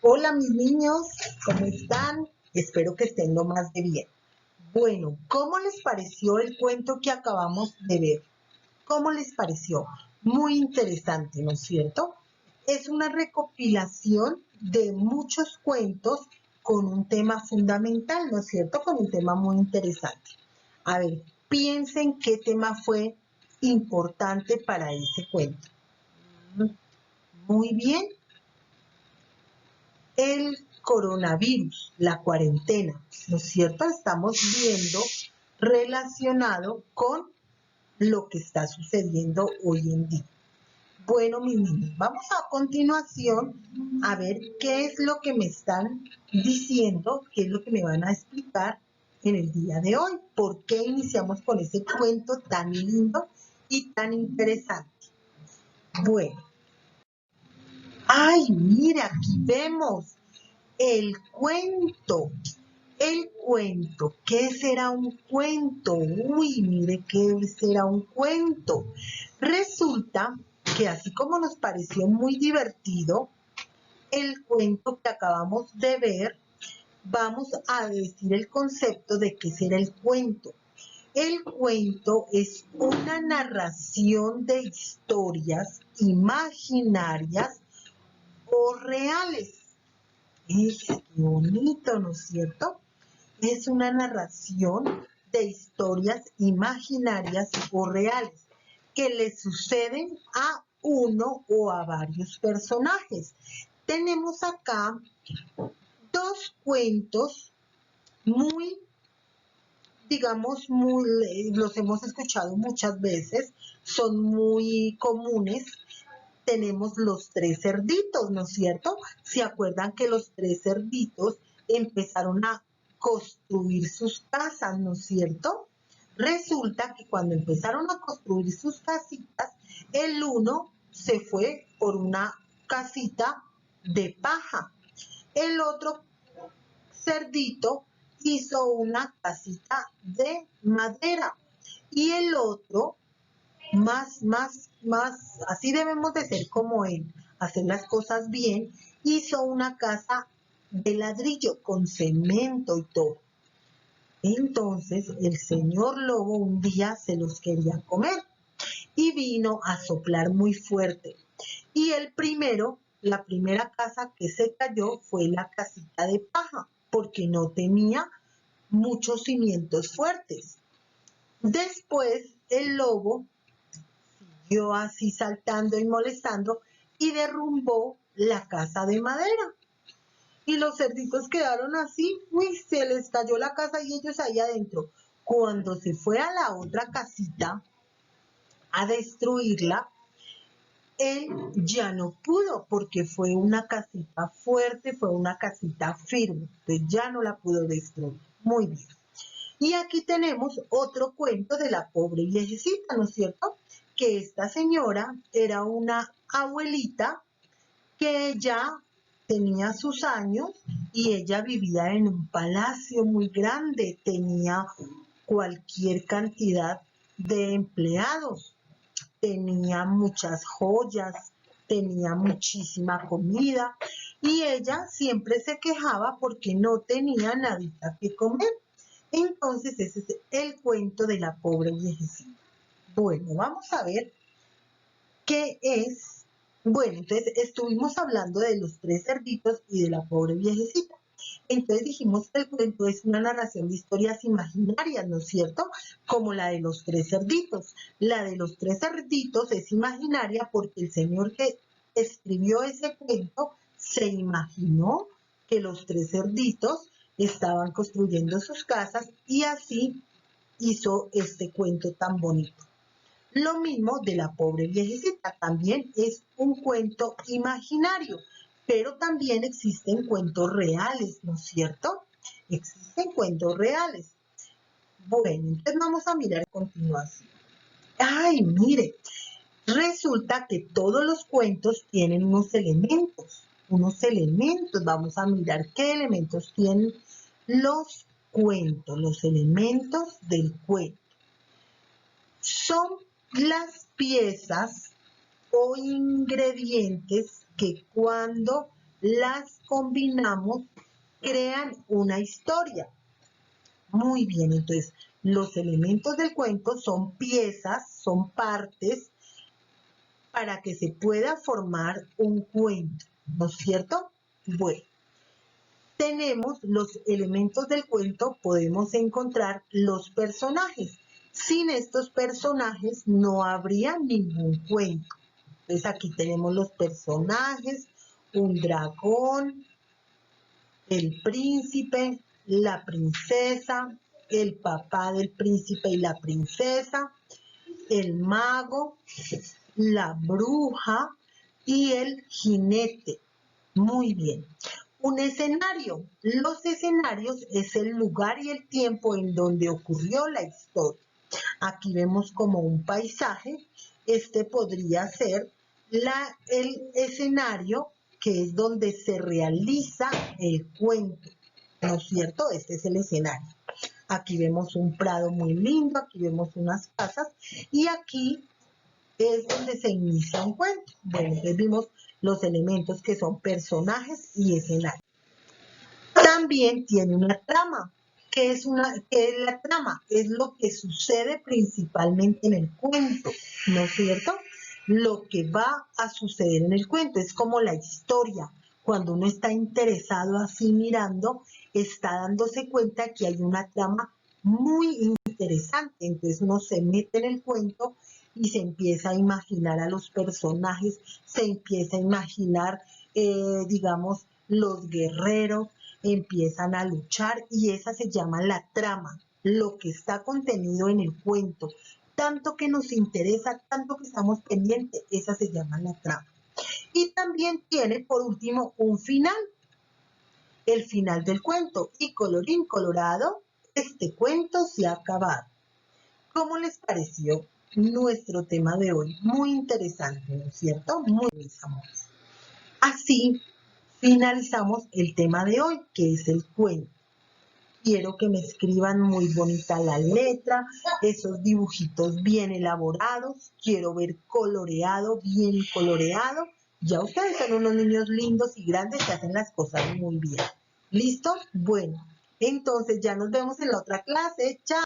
Hola mis niños, ¿cómo están? Espero que estén lo más de bien. Bueno, ¿cómo les pareció el cuento que acabamos de ver? ¿Cómo les pareció? Muy interesante, ¿no es cierto? Es una recopilación de muchos cuentos con un tema fundamental, ¿no es cierto? Con un tema muy interesante. A ver, piensen qué tema fue importante para ese cuento. Muy bien, el coronavirus, la cuarentena, ¿no es cierto? Estamos viendo relacionado con lo que está sucediendo hoy en día. Bueno, mis niños, vamos a continuación a ver qué es lo que me están diciendo, qué es lo que me van a explicar en el día de hoy. ¿Por qué iniciamos con ese cuento tan lindo y tan interesante? Bueno, ay, mira, aquí vemos el cuento. El cuento, ¿qué será un cuento? Uy, mire, ¿qué será un cuento? Resulta que así como nos pareció muy divertido el cuento que acabamos de ver, vamos a decir el concepto de qué será el cuento. El cuento es una narración de historias imaginarias o reales. Qué bonito, ¿no es cierto? Es una narración de historias imaginarias o reales que le suceden a uno o a varios personajes. Tenemos acá dos cuentos muy, digamos, los hemos escuchado muchas veces, son muy comunes. Tenemos los tres cerditos, ¿no es cierto? ¿Se acuerdan que los tres cerditos empezaron a construir sus casas, ¿no es cierto? Resulta que cuando empezaron a construir sus casitas, el uno se fue por una casita de paja. El otro cerdito hizo una casita de madera. Y el otro así debemos de ser como él, hacer las cosas bien, hizo una casa de ladrillo con cemento y todo. Entonces el señor lobo un día se los quería comer y vino a soplar muy fuerte. Y la primera casa que se cayó fue la casita de paja, porque no tenía muchos cimientos fuertes. Después el lobo siguió así saltando y molestando y derrumbó la casa de madera. Y los cerditos quedaron así, uy, se les cayó la casa y ellos ahí adentro. Cuando se fue a la otra casita a destruirla, él ya no pudo porque fue una casita fuerte, fue una casita firme, entonces ya no la pudo destruir. Muy bien. Y aquí tenemos otro cuento de la pobre viejecita, ¿no es cierto? Que esta señora era una abuelita que ya tenía sus años y ella vivía en un palacio muy grande, tenía cualquier cantidad de empleados, tenía muchas joyas, tenía muchísima comida y ella siempre se quejaba porque no tenía nada que comer. Entonces ese es el cuento de la pobre viejecita. Bueno, vamos a ver qué es. Bueno, entonces estuvimos hablando de los tres cerditos y de la pobre viejecita. Entonces dijimos que el cuento es una narración de historias imaginarias, ¿no es cierto? Como la de los tres cerditos. La de los tres cerditos es imaginaria porque el señor que escribió ese cuento se imaginó que los tres cerditos estaban construyendo sus casas y así hizo este cuento tan bonito. Lo mismo de la pobre viejecita, también es un cuento imaginario, pero también existen cuentos reales, ¿no es cierto? Existen cuentos reales. Bueno, entonces vamos a mirar a continuación. Ay, mire, resulta que todos los cuentos tienen unos elementos. Vamos a mirar qué elementos tienen los cuentos, los elementos del cuento. Son las piezas o ingredientes que cuando las combinamos, crean una historia. Muy bien, entonces los elementos del cuento son piezas, son partes para que se pueda formar un cuento, ¿no es cierto? Bueno, tenemos los elementos del cuento, podemos encontrar los personajes. Sin estos personajes no habría ningún cuento. Entonces aquí tenemos los personajes, un dragón, el príncipe, la princesa, el papá del príncipe y la princesa, el mago, la bruja y el jinete. Muy bien. Un escenario. Los escenarios es el lugar y el tiempo en donde ocurrió la historia. Aquí vemos como un paisaje. Este podría ser el escenario que es donde se realiza el cuento, ¿no es cierto? Este es el escenario. Aquí vemos un prado muy lindo, aquí vemos unas casas y aquí es donde se inicia un cuento. Bueno, entonces vimos los elementos que son personajes y escenario. También tiene una trama. ¿Qué es la trama? Es lo que sucede principalmente en el cuento, ¿no es cierto? Lo que va a suceder en el cuento es como la historia. Cuando uno está interesado así mirando, está dándose cuenta que hay una trama muy interesante. Entonces uno se mete en el cuento y se empieza a imaginar a los personajes, se empieza a imaginar, digamos, los guerreros, empiezan a luchar y esa se llama la trama, lo que está contenido en el cuento, tanto que nos interesa, tanto que estamos pendientes, esa se llama la trama. Y también tiene por último un final, el final del cuento y colorín colorado, este cuento se ha acabado. ¿Cómo les pareció nuestro tema de hoy? Muy interesante, ¿no es cierto? Muy bien, mis amores. Así finalizamos el tema de hoy, que es el cuento. Quiero que me escriban muy bonita la letra, esos dibujitos bien elaborados. Quiero ver coloreado, bien coloreado. Ya ustedes son unos niños lindos y grandes que hacen las cosas muy bien. ¿Listo? Bueno, entonces ya nos vemos en la otra clase. ¡Chao!